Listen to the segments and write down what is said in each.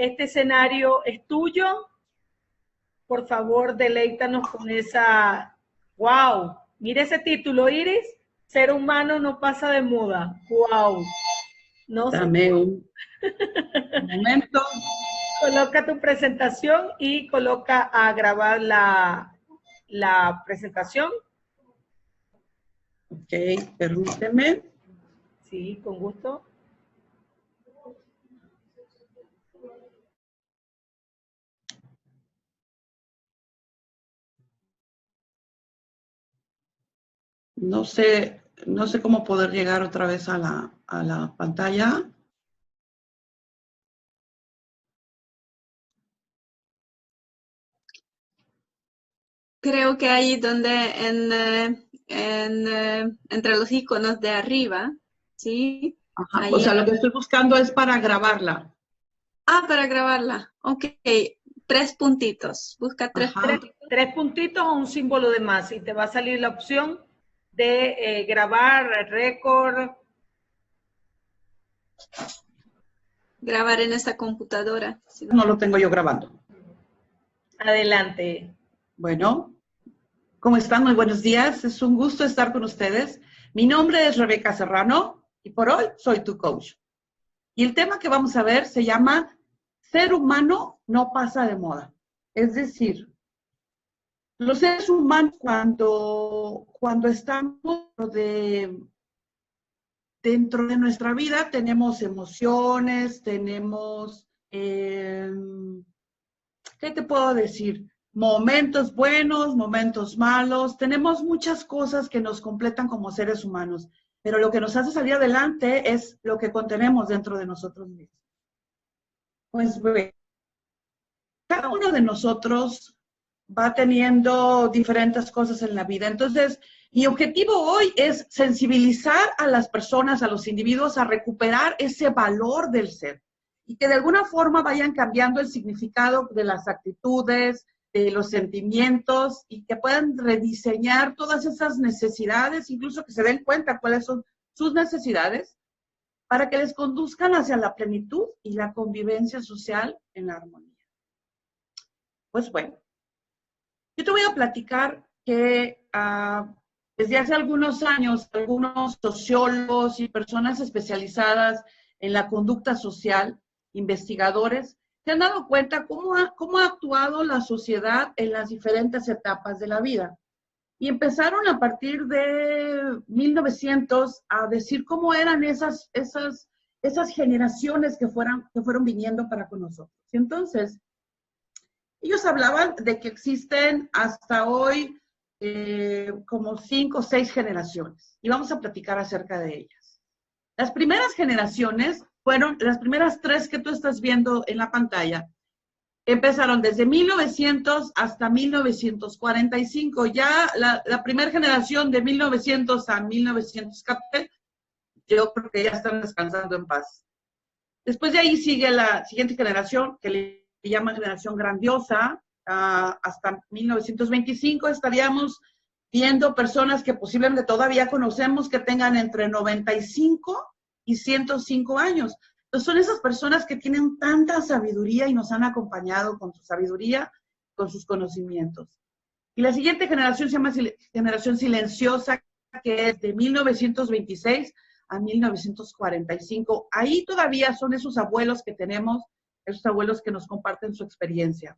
este escenario es tuyo. Por favor, deleítanos con esa... ¡Wow! Mire ese título, Iris. Ser humano no pasa de moda. ¡Wow! No sé. Dame un momento. Coloca tu presentación y coloca a grabar la presentación. Ok, permíteme. Sí, con gusto. No sé cómo poder llegar otra vez a la pantalla. Creo que ahí donde entre los iconos de arriba, ¿sí? Ajá, Ahí o sea, lo que estoy buscando es para grabarla. para grabarla. Ok, 3 puntitos. Busca 3 puntitos. 3 puntitos o un símbolo de más y te va a salir la opción de grabar, récord. Grabar en esta computadora. ¿Sí? No lo tengo yo grabando. Adelante. Bueno, ¿cómo están? Muy buenos días. Es un gusto estar con ustedes. Mi nombre es Rebeca Serrano y por hoy soy tu coach. Y el tema que vamos a ver se llama Ser humano no pasa de moda. Es decir, los seres humanos cuando estamos dentro de nuestra vida tenemos emociones, tenemos, ¿qué te puedo decir? Momentos buenos, momentos malos, tenemos muchas cosas que nos completan como seres humanos, pero lo que nos hace salir adelante es lo que contenemos dentro de nosotros mismos. Pues bueno, cada uno de nosotros va teniendo diferentes cosas en la vida. Entonces, mi objetivo hoy es sensibilizar a las personas, a los individuos, a recuperar ese valor del ser y que de alguna forma vayan cambiando el significado de las actitudes, de los sentimientos y que puedan rediseñar todas esas necesidades, incluso que se den cuenta cuáles son sus necesidades para que les conduzcan hacia la plenitud y la convivencia social en la armonía. Pues bueno, yo te voy a platicar que desde hace algunos años, algunos sociólogos y personas especializadas en la conducta social, investigadores, se han dado cuenta cómo ha actuado la sociedad en las diferentes etapas de la vida. Y empezaron a partir de 1900 a decir cómo eran esas generaciones que fueron viniendo para con nosotros. Y entonces, ellos hablaban de que existen hasta hoy como 5 o 6 generaciones y vamos a platicar acerca de ellas. Las primeras generaciones fueron las primeras 3 que tú estás viendo en la pantalla. Empezaron desde 1900 hasta 1945. Ya la primera generación de 1900 a 1914, yo creo que ya están descansando en paz. Después de ahí sigue la siguiente generación que le llaman generación grandiosa, hasta 1925 estaríamos viendo personas que posiblemente todavía conocemos que tengan entre 95 y 105 años. Entonces son esas personas que tienen tanta sabiduría y nos han acompañado con su sabiduría, con sus conocimientos. Y la siguiente generación se llama generación silenciosa, que es de 1926 a 1945. Ahí todavía son esos abuelos que tenemos, esos abuelos que nos comparten su experiencia.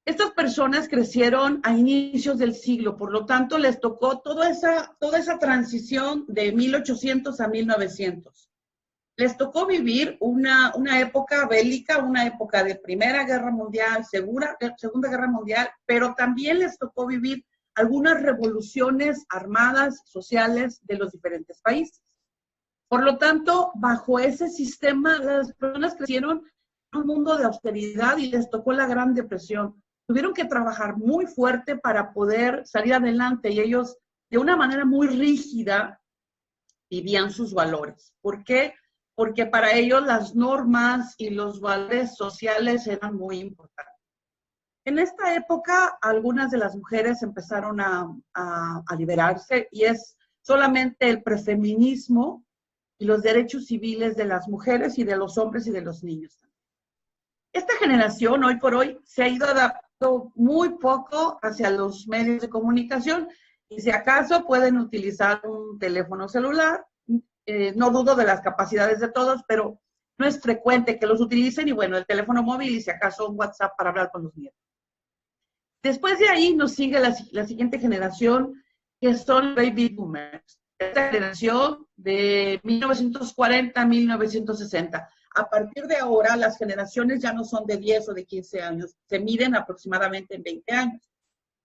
Estas personas crecieron a inicios del siglo, por lo tanto les tocó toda esa transición de 1800 a 1900. Les tocó vivir una época bélica, una época de Primera Guerra Mundial, Segunda Guerra Mundial, pero también les tocó vivir algunas revoluciones armadas, sociales de los diferentes países. Por lo tanto, bajo ese sistema, las personas crecieron en un mundo de austeridad y les tocó la Gran Depresión. Tuvieron que trabajar muy fuerte para poder salir adelante y ellos, de una manera muy rígida, vivían sus valores. ¿Por qué? Porque para ellos las normas y los valores sociales eran muy importantes. En esta época, algunas de las mujeres empezaron a liberarse y es solamente el prefeminismo y los derechos civiles de las mujeres y de los hombres y de los niños. Esta generación, hoy por hoy, se ha ido adaptando muy poco hacia los medios de comunicación y si acaso pueden utilizar un teléfono celular. No dudo de las capacidades de todos, pero no es frecuente que los utilicen y bueno, el teléfono móvil y si acaso un WhatsApp para hablar con los nietos. Después de ahí nos sigue la siguiente generación, que son baby boomers. Esta generación de 1940 a 1960. A partir de ahora, las generaciones ya no son de 10 o de 15 años, se miden aproximadamente en 20 años.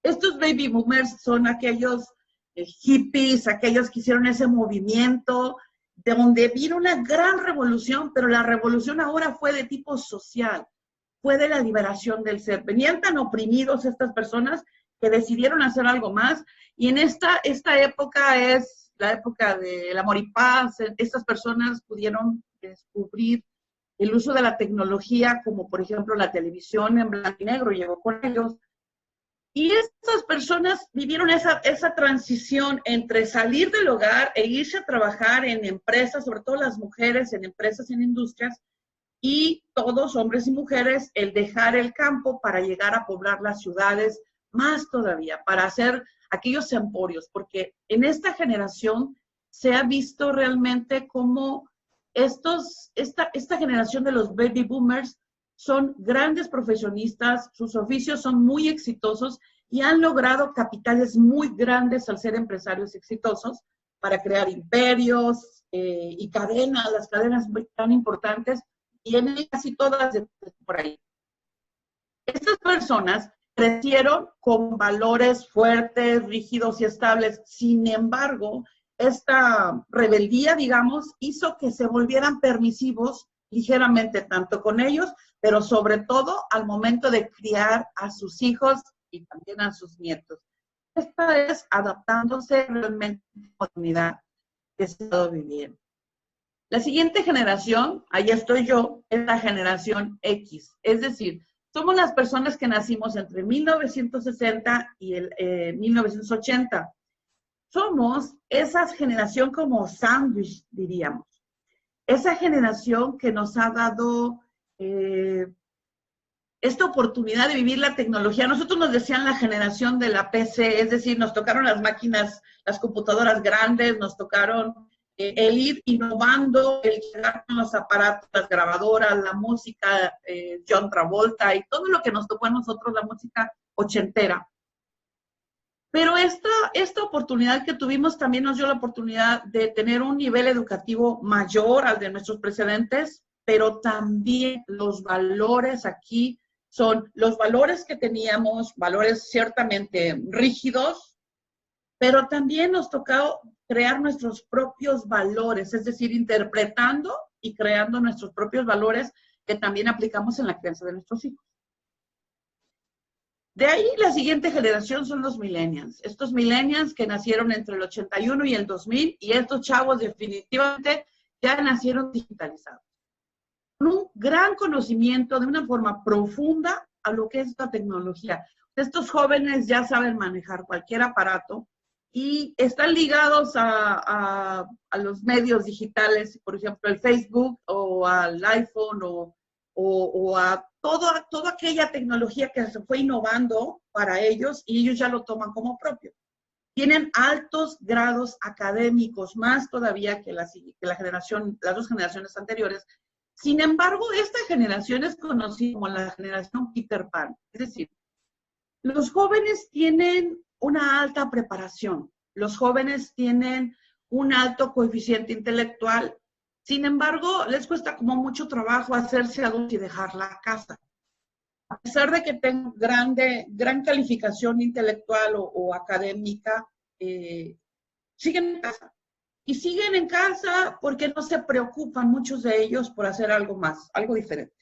Estos baby boomers son aquellos hippies, aquellos que hicieron ese movimiento, de donde vino una gran revolución, pero la revolución ahora fue de tipo social, fue de la liberación del ser. Venían tan oprimidos estas personas que decidieron hacer algo más, y en esta época es la época del amor y paz. Estas personas pudieron descubrir el uso de la tecnología, como por ejemplo la televisión en blanco y negro, llegó con ellos. Y estas personas vivieron esa transición entre salir del hogar e irse a trabajar en empresas, sobre todo las mujeres en empresas, en industrias, y todos, hombres y mujeres, el dejar el campo para llegar a poblar las ciudades, más todavía, para hacer aquellos emporios, porque en esta generación se ha visto realmente cómo esta generación de los baby boomers son grandes profesionistas, sus oficios son muy exitosos y han logrado capitales muy grandes al ser empresarios exitosos para crear imperios y cadenas, las cadenas tan importantes, vienen casi todas de por ahí. Estas personas crecieron con valores fuertes, rígidos y estables. Sin embargo, esta rebeldía, digamos, hizo que se volvieran permisivos ligeramente, tanto con ellos, pero sobre todo al momento de criar a sus hijos y también a sus nietos. Esta es adaptándose realmente a la comunidad que se ha estado viviendo. La siguiente generación, ahí estoy yo, es la generación X. Es decir, somos las personas que nacimos entre 1960 y 1980. Somos esa generación como sándwich, diríamos. Esa generación que nos ha dado esta oportunidad de vivir la tecnología. Nosotros nos decían la generación de la PC, es decir, nos tocaron las máquinas, las computadoras grandes, nos tocaron el ir innovando, el llegar con los aparatos, las grabadoras, la música, John Travolta y todo lo que nos tocó a nosotros, la música ochentera. Pero esta oportunidad que tuvimos también nos dio la oportunidad de tener un nivel educativo mayor al de nuestros precedentes, pero también los valores aquí son los valores que teníamos, valores ciertamente rígidos, pero también nos tocó crear nuestros propios valores, es decir, interpretando y creando nuestros propios valores que también aplicamos en la crianza de nuestros hijos. De ahí la siguiente generación son los millennials. Estos millennials que nacieron entre el 81 y el 2000, y estos chavos definitivamente ya nacieron digitalizados. Con un gran conocimiento de una forma profunda a lo que es esta tecnología. Estos jóvenes ya saben manejar cualquier aparato y están ligados a los medios digitales, por ejemplo, el Facebook o al iPhone o a toda aquella tecnología que se fue innovando para ellos y ellos ya lo toman como propio. Tienen altos grados académicos, más todavía que las dos generaciones anteriores. Sin embargo, esta generación es conocida como la generación Peter Pan. Es decir, los jóvenes tienen una alta preparación, los jóvenes tienen un alto coeficiente intelectual. Sin embargo, les cuesta como mucho trabajo hacerse adultos y dejar la casa. A pesar de que tengan gran calificación intelectual o académica, siguen en casa. Y siguen en casa porque no se preocupan muchos de ellos por hacer algo más, algo diferente.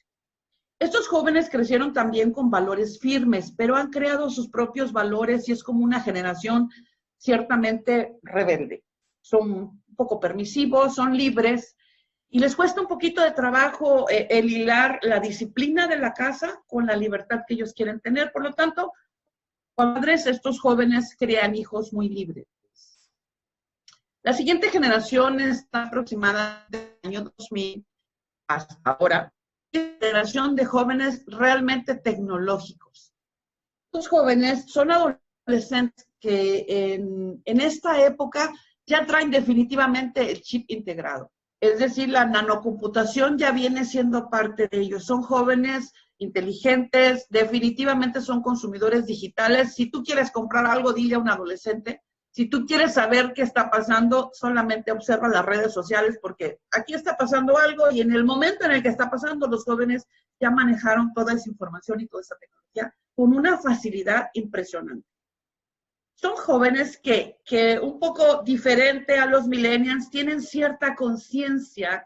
Estos jóvenes crecieron también con valores firmes, pero han creado sus propios valores y es como una generación ciertamente rebelde. Son un poco permisivos, son libres, y les cuesta un poquito de trabajo el hilar la disciplina de la casa con la libertad que ellos quieren tener. Por lo tanto, padres, estos jóvenes crean hijos muy libres. La siguiente generación está aproximada del año 2000 hasta ahora. generación de jóvenes realmente tecnológicos. Los jóvenes son adolescentes que en esta época ya traen definitivamente el chip integrado. Es decir, la nanocomputación ya viene siendo parte de ellos. Son jóvenes inteligentes, definitivamente son consumidores digitales. Si tú quieres comprar algo, dile a un adolescente. Si tú quieres saber qué está pasando, solamente observa las redes sociales, porque aquí está pasando algo y en el momento en el que está pasando, los jóvenes ya manejaron toda esa información y toda esa tecnología con una facilidad impresionante. Son jóvenes que un poco diferente a los millennials, tienen cierta conciencia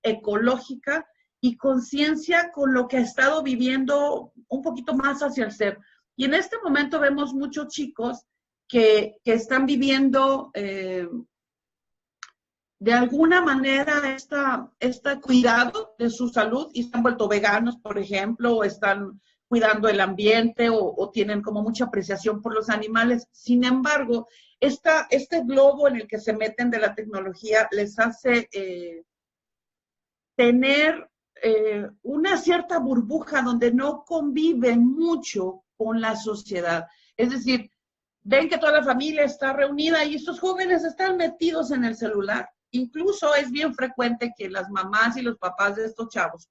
ecológica y conciencia con lo que ha estado viviendo un poquito más hacia el ser. Y en este momento vemos muchos chicos que están viviendo de alguna manera este cuidado de su salud y se han vuelto veganos, por ejemplo, o están cuidando el ambiente o tienen como mucha apreciación por los animales. Sin embargo, este globo en el que se meten de la tecnología les hace tener una cierta burbuja donde no conviven mucho con la sociedad. Es decir, ven que toda la familia está reunida y estos jóvenes están metidos en el celular. Incluso es bien frecuente que las mamás y los papás de estos chavos,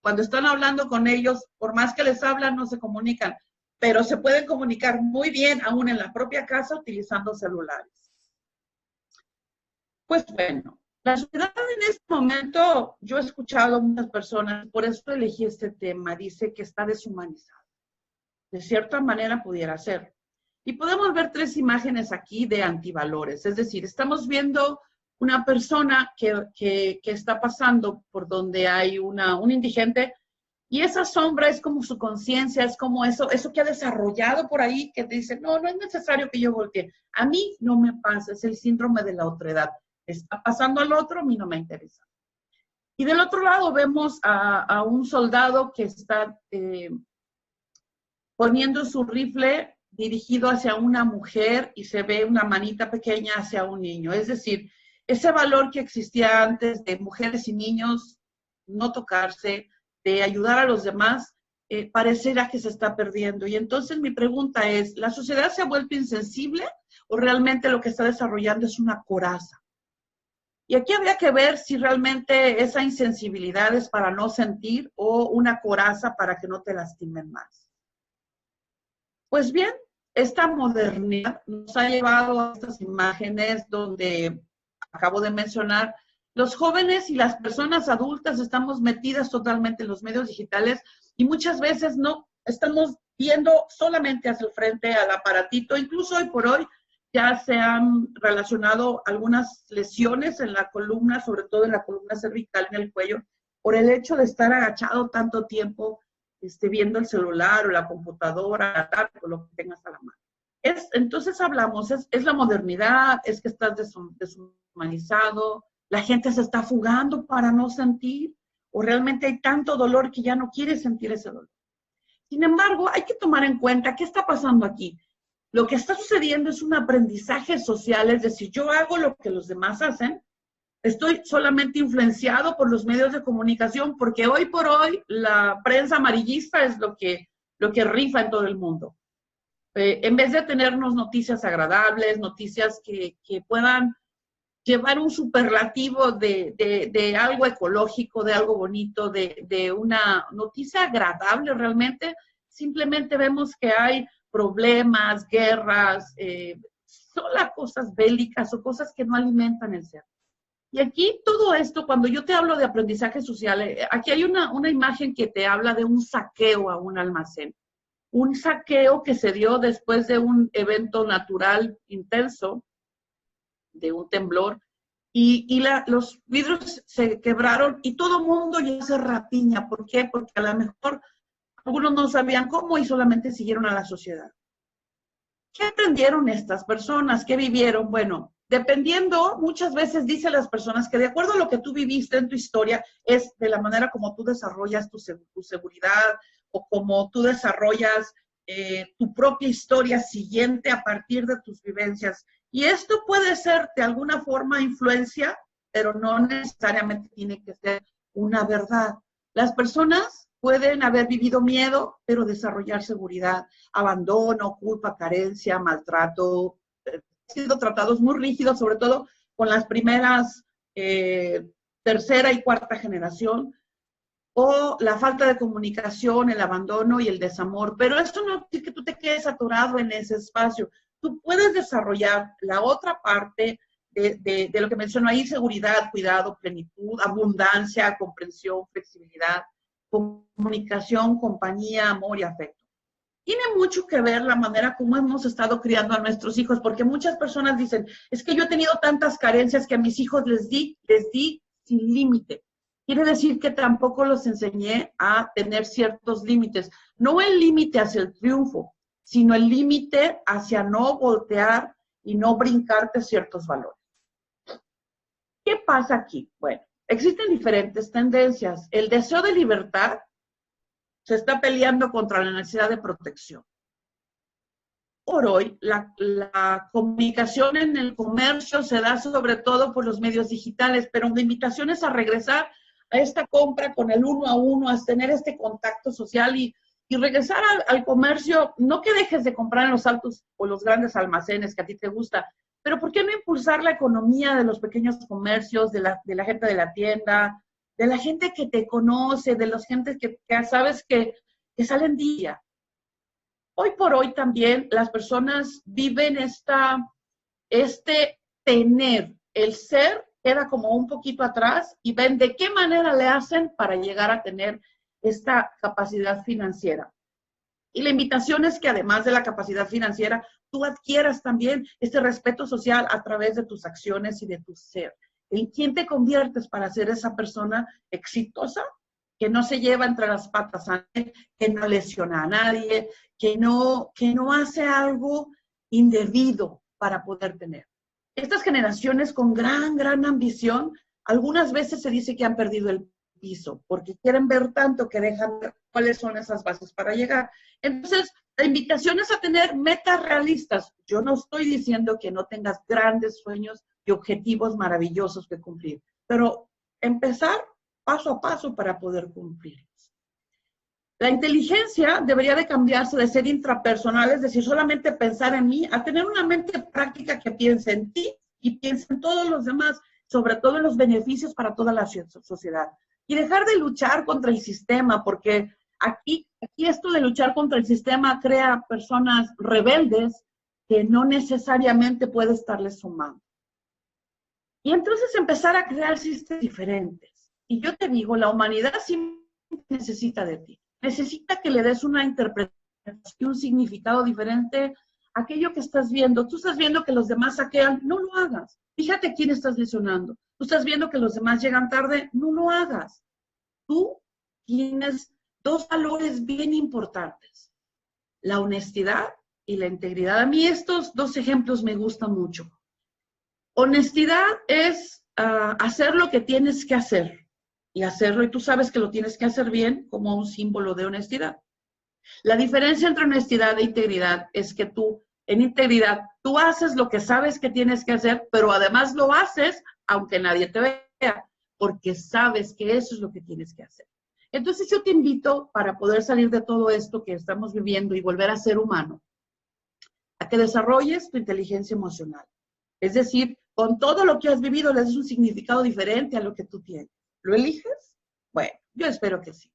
cuando están hablando con ellos, por más que les hablan, no se comunican, pero se pueden comunicar muy bien, aún en la propia casa, utilizando celulares. Pues bueno, la sociedad en este momento, yo he escuchado a muchas personas, por eso elegí este tema, dice que está deshumanizada. De cierta manera pudiera ser. Y podemos ver 3 imágenes aquí de antivalores, es decir, estamos viendo una persona que está pasando por donde hay un indigente y esa sombra es como su conciencia, es como eso que ha desarrollado por ahí, que te dice, no es necesario que yo voltee. A mí no me pasa, es el síndrome de la otredad. Está pasando al otro, a mí no me interesa. Y del otro lado vemos a un soldado que está poniendo su rifle dirigido hacia una mujer y se ve una manita pequeña hacia un niño. Es decir, ese valor que existía antes de mujeres y niños, no tocarse, de ayudar a los demás, parecerá que se está perdiendo. Y entonces mi pregunta es, ¿la sociedad se ha vuelto insensible o realmente lo que está desarrollando es una coraza? Y aquí habría que ver si realmente esa insensibilidad es para no sentir o una coraza para que no te lastimen más. Pues bien, esta modernidad nos ha llevado a estas imágenes donde acabo de mencionar, los jóvenes y las personas adultas estamos metidas totalmente en los medios digitales y muchas veces no estamos viendo solamente hacia el frente al aparatito. Incluso hoy por hoy ya se han relacionado algunas lesiones en la columna, sobre todo en la columna cervical, en el cuello, por el hecho de estar agachado tanto tiempo viendo el celular o la computadora, la tablet o lo que tengas a la mano. Entonces hablamos, es la modernidad, es que estás deshumanizado, la gente se está fugando para no sentir, o realmente hay tanto dolor que ya no quiere sentir ese dolor. Sin embargo, hay que tomar en cuenta qué está pasando aquí. Lo que está sucediendo es un aprendizaje social, es decir, yo hago lo que los demás hacen, estoy solamente influenciado por los medios de comunicación, porque hoy por hoy la prensa amarillista es lo que rifa en todo el mundo. En vez de tenernos noticias agradables, noticias que puedan llevar un superlativo de algo ecológico, de algo bonito, de una noticia agradable realmente, simplemente vemos que hay problemas, guerras, solo cosas bélicas o cosas que no alimentan el ser. Y aquí todo esto, cuando yo te hablo de aprendizaje social, aquí hay una imagen que te habla de un saqueo a un almacén. Un saqueo que se dio después de un evento natural intenso, de un temblor, y los vidrios se quebraron y todo el mundo ya se rapiña. ¿Por qué? Porque a lo mejor algunos no sabían cómo y solamente siguieron a la sociedad. ¿Qué aprendieron estas personas? ¿Qué vivieron? Bueno, dependiendo, muchas veces dicen las personas que de acuerdo a lo que tú viviste en tu historia, es de la manera como tú desarrollas tu seguridad, o como tú desarrollas tu propia historia siguiente a partir de tus vivencias. Y esto puede ser de alguna forma influencia, pero no necesariamente tiene que ser una verdad. Las personas pueden haber vivido miedo, pero desarrollar seguridad, abandono, culpa, carencia, maltrato, sido tratados muy rígidos, sobre todo con las primeras tercera y cuarta generación, o la falta de comunicación, el abandono y el desamor. Pero esto no es que tú te quedes atorado en ese espacio. Tú puedes desarrollar la otra parte de lo que menciono ahí: seguridad, cuidado, plenitud, abundancia, comprensión, flexibilidad, comunicación, compañía, amor y afecto. Tiene mucho que ver la manera como hemos estado criando a nuestros hijos, porque muchas personas dicen, es que yo he tenido tantas carencias que a mis hijos les di sin límite. Quiere decir que tampoco los enseñé a tener ciertos límites. No el límite hacia el triunfo, sino el límite hacia no voltear y no brincarte ciertos valores. ¿Qué pasa aquí? Bueno, existen diferentes tendencias. El deseo de libertad se está peleando contra la necesidad de protección. Por hoy, la comunicación en el comercio se da sobre todo por los medios digitales, pero la invitación es a regresar a esta compra con el 1 a 1, a tener este contacto social y regresar al comercio. No que dejes de comprar en los altos o los grandes almacenes que a ti te gusta, pero ¿por qué no impulsar la economía de los pequeños comercios, de la gente de la tienda, de la gente que te conoce, de las gentes que sabes que salen día? Hoy por hoy también las personas viven tener, el ser queda como un poquito atrás y ven de qué manera le hacen para llegar a tener esta capacidad financiera. Y la invitación es que además de la capacidad financiera, tú adquieras también este respeto social a través de tus acciones y de tu ser. ¿En quién te conviertes para ser esa persona exitosa que no se lleva entre las patas a nadie, que no lesiona a nadie, que no hace algo indebido para poder tener? Estas generaciones con gran ambición, algunas veces se dice que han perdido el piso, porque quieren ver tanto que dejan ver cuáles son esas bases para llegar. Entonces, la invitación es a tener metas realistas. Yo no estoy diciendo que no tengas grandes sueños y objetivos maravillosos que cumplir, pero empezar paso a paso para poder cumplirlos. La inteligencia debería de cambiarse de ser intrapersonal, es decir, solamente pensar en mí, a tener una mente práctica que piense en ti y piense en todos los demás, sobre todo en los beneficios para toda la sociedad. Y dejar de luchar contra el sistema, porque aquí esto de luchar contra el sistema crea personas rebeldes que no necesariamente puede estarles sumando. Y entonces empezar a crear sistemas diferentes. Y yo te digo, la humanidad sí necesita de ti. Necesita que le des una interpretación, un significado diferente a aquello que estás viendo. Tú estás viendo que los demás saquean, no lo hagas. Fíjate a quién estás lesionando. Tú estás viendo que los demás llegan tarde, no lo hagas. Tú tienes dos valores bien importantes: la honestidad y la integridad. A mí estos dos ejemplos me gustan mucho. Honestidad es hacer lo que tienes que hacer y hacerlo, y tú sabes que lo tienes que hacer bien, como un símbolo de honestidad. La diferencia entre honestidad e integridad es que en integridad, tú haces lo que sabes que tienes que hacer, pero además lo haces aunque nadie te vea, porque sabes que eso es lo que tienes que hacer. Entonces yo te invito, para poder salir de todo esto que estamos viviendo y volver a ser humano, a que desarrolles tu inteligencia emocional. Es decir, con todo lo que has vivido, le das un significado diferente a lo que tú tienes. ¿Lo eliges? Bueno, yo espero que sí.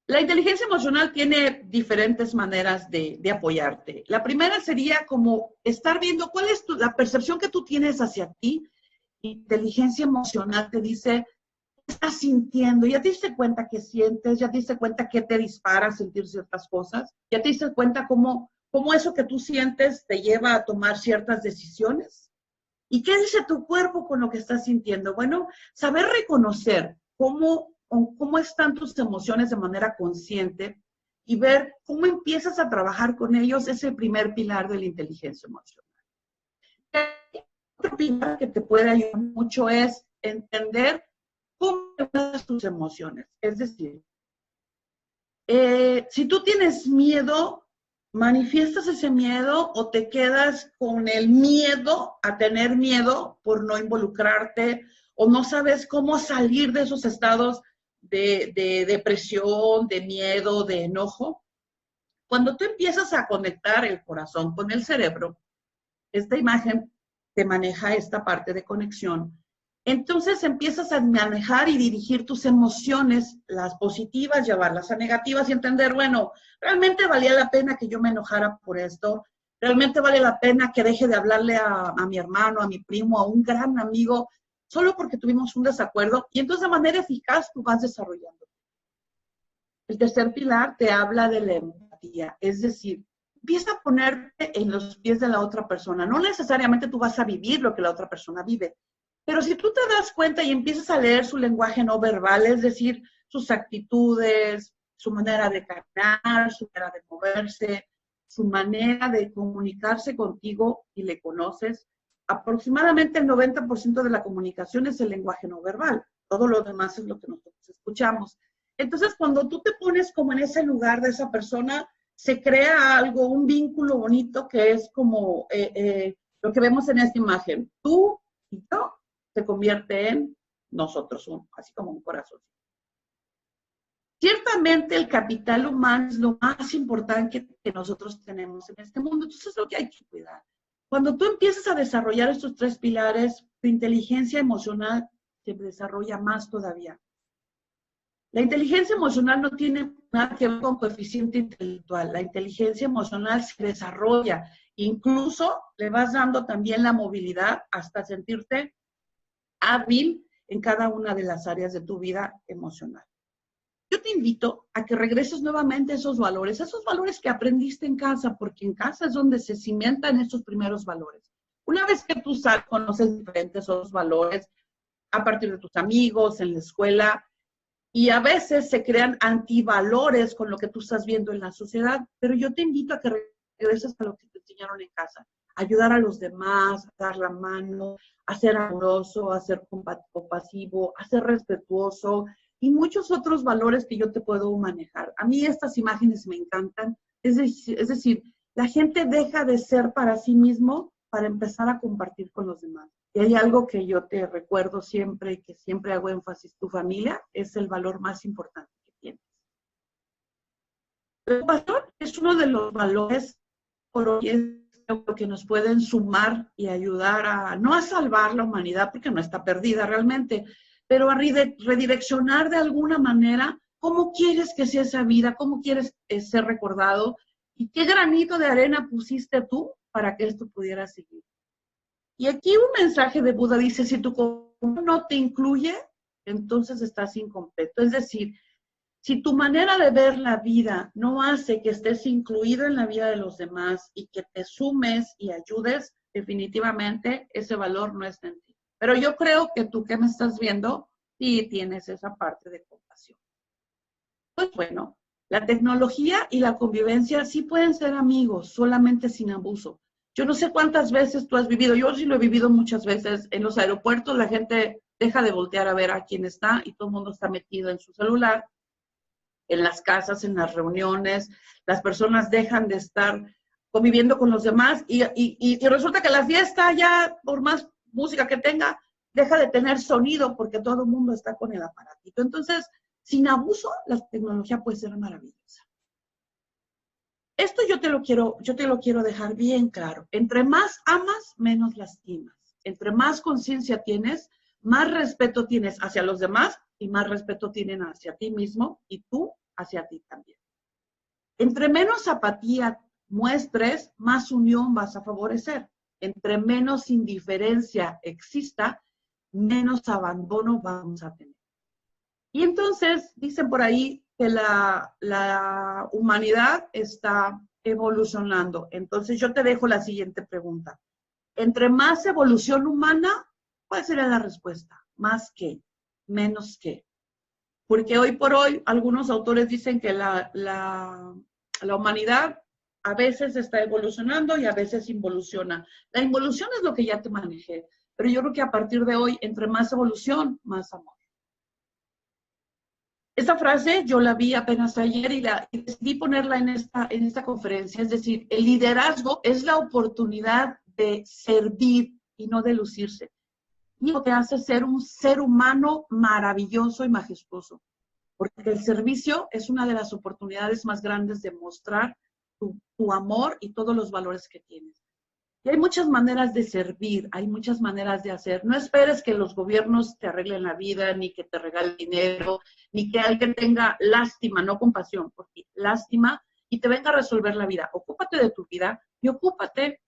La inteligencia emocional tiene diferentes maneras de apoyarte. La primera sería como estar viendo cuál es la percepción que tú tienes hacia ti. Inteligencia emocional te dice qué estás sintiendo. Ya te diste cuenta qué sientes, ya te diste cuenta qué te dispara a sentir ciertas cosas, ya te diste cuenta cómo eso que tú sientes te lleva a tomar ciertas decisiones. ¿Y qué dice tu cuerpo con lo que estás sintiendo? Bueno, saber reconocer cómo están tus emociones de manera consciente y ver cómo empiezas a trabajar con ellos es el primer pilar de la inteligencia emocional. Otro pilar que te puede ayudar mucho es entender cómo regulas tus emociones. Es decir, si tú tienes miedo, ¿manifiestas ese miedo o te quedas con el miedo a tener miedo por no involucrarte o no sabes cómo salir de esos estados de depresión, de miedo, de enojo. Cuando tú empiezas a conectar el corazón con el cerebro, esta imagen te maneja esta parte de conexión. Entonces empiezas a manejar y dirigir tus emociones, las positivas, llevarlas a negativas y entender, bueno, realmente valía la pena que yo me enojara por esto, realmente vale la pena que deje de hablarle a mi hermano, a mi primo, a un gran amigo, solo porque tuvimos un desacuerdo, y entonces de manera eficaz tú vas desarrollando. El tercer pilar te habla de la empatía, es decir, empieza a ponerte en los pies de la otra persona. No necesariamente tú vas a vivir lo que la otra persona vive, pero si tú te das cuenta y empiezas a leer su lenguaje no verbal, es decir, sus actitudes, su manera de caminar, su manera de moverse, su manera de comunicarse contigo y le conoces, aproximadamente el 90% de la comunicación es el lenguaje no verbal. Todo lo demás es lo que nosotros escuchamos. Entonces, cuando tú te pones como en ese lugar de esa persona, se crea algo, un vínculo bonito que es como lo que vemos en esta imagen. Tú y yo se convierte en nosotros, así como un corazón. Ciertamente el capital humano es lo más importante que nosotros tenemos en este mundo, entonces es lo que hay que cuidar. Cuando tú empiezas a desarrollar estos tres pilares, tu inteligencia emocional se desarrolla más todavía. La inteligencia emocional no tiene nada que ver con coeficiente intelectual. La inteligencia emocional se desarrolla. Incluso le vas dando también la movilidad hasta sentirte hábil en cada una de las áreas de tu vida emocional. Yo te invito a que regreses nuevamente a esos valores que aprendiste en casa, porque en casa es donde se cimentan estos primeros valores. Una vez que tú conoces diferentes otros valores a partir de tus amigos, en la escuela, y a veces se crean antivalores con lo que tú estás viendo en la sociedad, pero yo te invito a que regreses a lo que te enseñaron en casa. Ayudar a los demás, dar la mano, a ser amoroso, a ser compasivo, a ser respetuoso y muchos otros valores que yo te puedo manejar. A mí estas imágenes me encantan. Es decir, la gente deja de ser para sí mismo para empezar a compartir con los demás. Y hay algo que yo te recuerdo siempre y que siempre hago énfasis, tu familia es el valor más importante que tienes. La compasión es uno de los valores por hoy que nos pueden sumar y ayudar a, no a salvar la humanidad, porque no está perdida realmente, pero a redireccionar de alguna manera cómo quieres que sea esa vida, cómo quieres ser recordado y qué granito de arena pusiste tú para que esto pudiera seguir. Y aquí un mensaje de Buda dice, si tu corazón no te incluye, entonces estás incompleto. Es decir, si tu manera de ver la vida no hace que estés incluido en la vida de los demás y que te sumes y ayudes, definitivamente ese valor no está en ti. Pero yo creo que tú que me estás viendo, sí tienes esa parte de compasión. Pues bueno, la tecnología y la convivencia sí pueden ser amigos, solamente sin abuso. Yo no sé cuántas veces tú has vivido, yo sí lo he vivido muchas veces, en los aeropuertos la gente deja de voltear a ver a quién está y todo el mundo está metido en su celular. En las casas, en las reuniones, las personas dejan de estar conviviendo con los demás y resulta que la fiesta ya, por más música que tenga, deja de tener sonido porque todo el mundo está con el aparatito. Entonces, sin abuso, la tecnología puede ser maravillosa. Esto yo te lo quiero dejar bien claro. Entre más amas, menos lastimas. Entre más conciencia tienes, más respeto tienes hacia los demás y más respeto tienen hacia ti mismo y tú hacia ti también. Entre menos apatía muestres, más unión vas a favorecer. Entre menos indiferencia exista, menos abandono vamos a tener. Y entonces, dicen por ahí que la humanidad está evolucionando. Entonces, yo te dejo la siguiente pregunta. Entre más evolución humana, ¿cuál sería la respuesta? ¿Más qué? ¿Menos qué? Porque hoy por hoy, algunos autores dicen que la humanidad a veces está evolucionando y a veces involuciona. La involución es lo que ya te manejé, pero yo creo que a partir de hoy, entre más evolución, más amor. Esta frase yo la vi apenas ayer y decidí ponerla en esta conferencia. Es decir, el liderazgo es la oportunidad de servir y no de lucirse. y te hace ser un ser humano maravilloso y majestuoso. Porque el servicio es una de las oportunidades más grandes de mostrar tu amor y todos los valores que tienes. Y hay muchas maneras de servir, hay muchas maneras de hacer. No esperes que los gobiernos te arreglen la vida, ni que te regalen dinero, ni que alguien tenga lástima, no compasión, porque lástima y te venga a resolver la vida. Ocúpate de tu vida y ocúpate,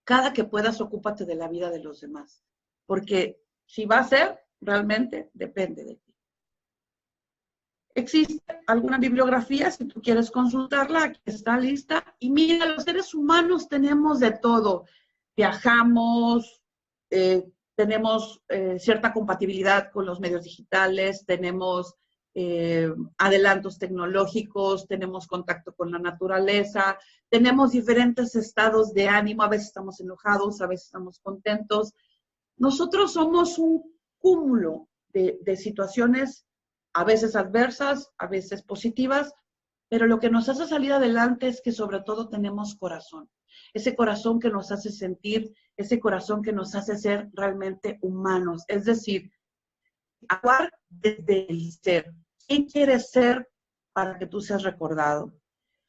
cada que puedas, ocúpate de la vida de los demás. Porque si va a ser, realmente depende de ti. Existe alguna bibliografía, si tú quieres consultarla, aquí está lista. Y mira, los seres humanos tenemos de todo. Viajamos, tenemos cierta compatibilidad con los medios digitales, tenemos adelantos tecnológicos, tenemos contacto con la naturaleza, tenemos diferentes estados de ánimo, a veces estamos enojados, a veces estamos contentos. Nosotros somos un cúmulo de situaciones, a veces adversas, a veces positivas, pero lo que nos hace salir adelante es que sobre todo tenemos corazón. Ese corazón que nos hace sentir, ese corazón que nos hace ser realmente humanos. Es decir, actuar desde el ser. ¿Quién quieres ser para que tú seas recordado?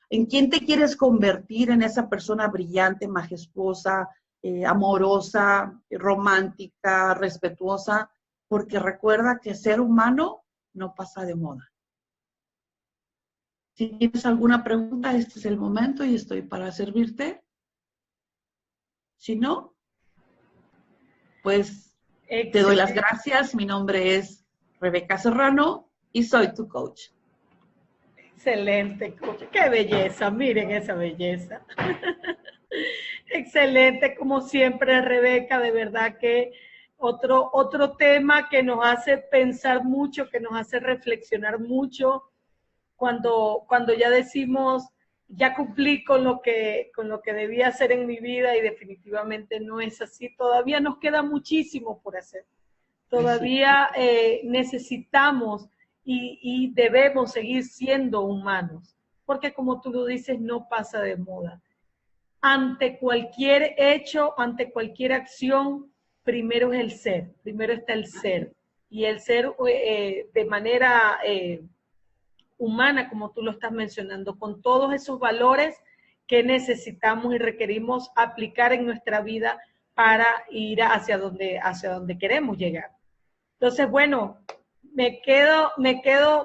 ¿En quién te quieres convertir en esa persona brillante, majestuosa, amorosa, romántica, respetuosa? Porque recuerda que ser humano no pasa de moda. Si tienes alguna pregunta, este es el momento y estoy para servirte. Si no, pues te doy las gracias. Mi nombre es Rebeca Serrano y soy tu coach. Excelente, coach. Qué belleza, miren esa belleza. Excelente, como siempre, Rebeca, de verdad que otro tema que nos hace pensar mucho, que nos hace reflexionar mucho, cuando ya decimos, ya cumplí con lo que debía hacer en mi vida y definitivamente no es así. Todavía nos queda muchísimo por hacer. Todavía necesitamos y debemos seguir siendo humanos, porque como tú lo dices, no pasa de moda. Ante cualquier hecho, ante cualquier acción, primero es el ser, primero está el ser. Y el ser de manera humana, como tú lo estás mencionando, con todos esos valores que necesitamos y requerimos aplicar en nuestra vida para ir hacia donde queremos llegar. Entonces, bueno, me quedo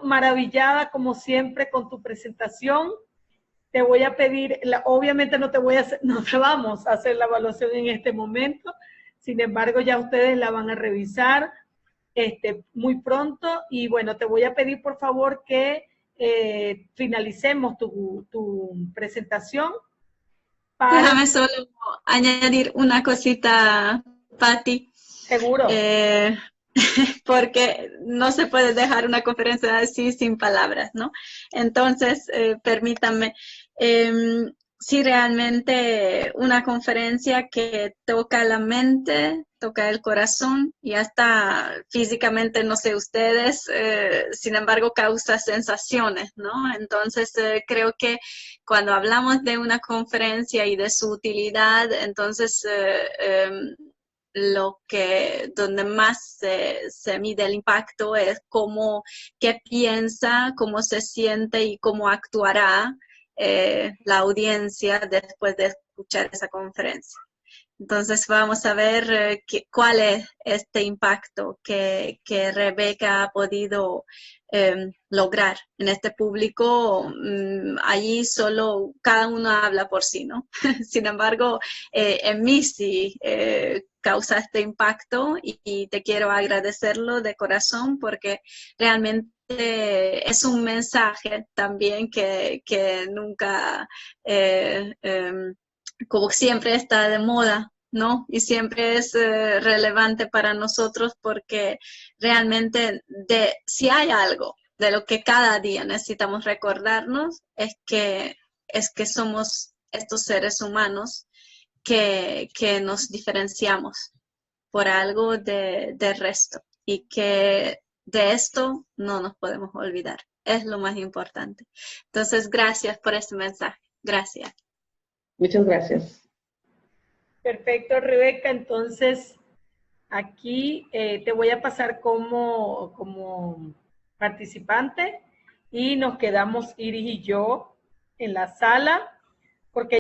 maravillada como siempre con tu presentación. Te voy a pedir, obviamente no te vamos a hacer la evaluación en este momento, sin embargo ya ustedes la van a revisar muy pronto y bueno, te voy a pedir por favor que finalicemos tu presentación. Déjame solo añadir una cosita, Patti. Seguro. Porque no se puede dejar una conferencia así sin palabras, ¿no? Entonces, permítanme, si realmente una conferencia que toca la mente, toca el corazón y hasta físicamente, no sé ustedes, sin embargo causa sensaciones, ¿no? Entonces creo que cuando hablamos de una conferencia y de su utilidad, entonces donde más se mide el impacto es qué piensa, cómo se siente y cómo actuará la audiencia después de escuchar esa conferencia. Entonces vamos a ver cuál es este impacto que Rebeca ha podido lograr en este público. Allí solo cada uno habla por sí, ¿no? Sin embargo, en mí sí causa este impacto y te quiero agradecerlo de corazón porque realmente es un mensaje también que nunca, como siempre está de moda, ¿no? Y siempre es relevante para nosotros porque realmente si hay algo de lo que cada día necesitamos recordarnos es que somos estos seres humanos que nos diferenciamos por algo del resto y que de esto no nos podemos olvidar. Es lo más importante. Entonces, gracias por este mensaje. Gracias. Muchas gracias. Perfecto, Rebeca. Entonces, Aquí te voy a pasar como participante y nos quedamos Iris y yo en la sala porque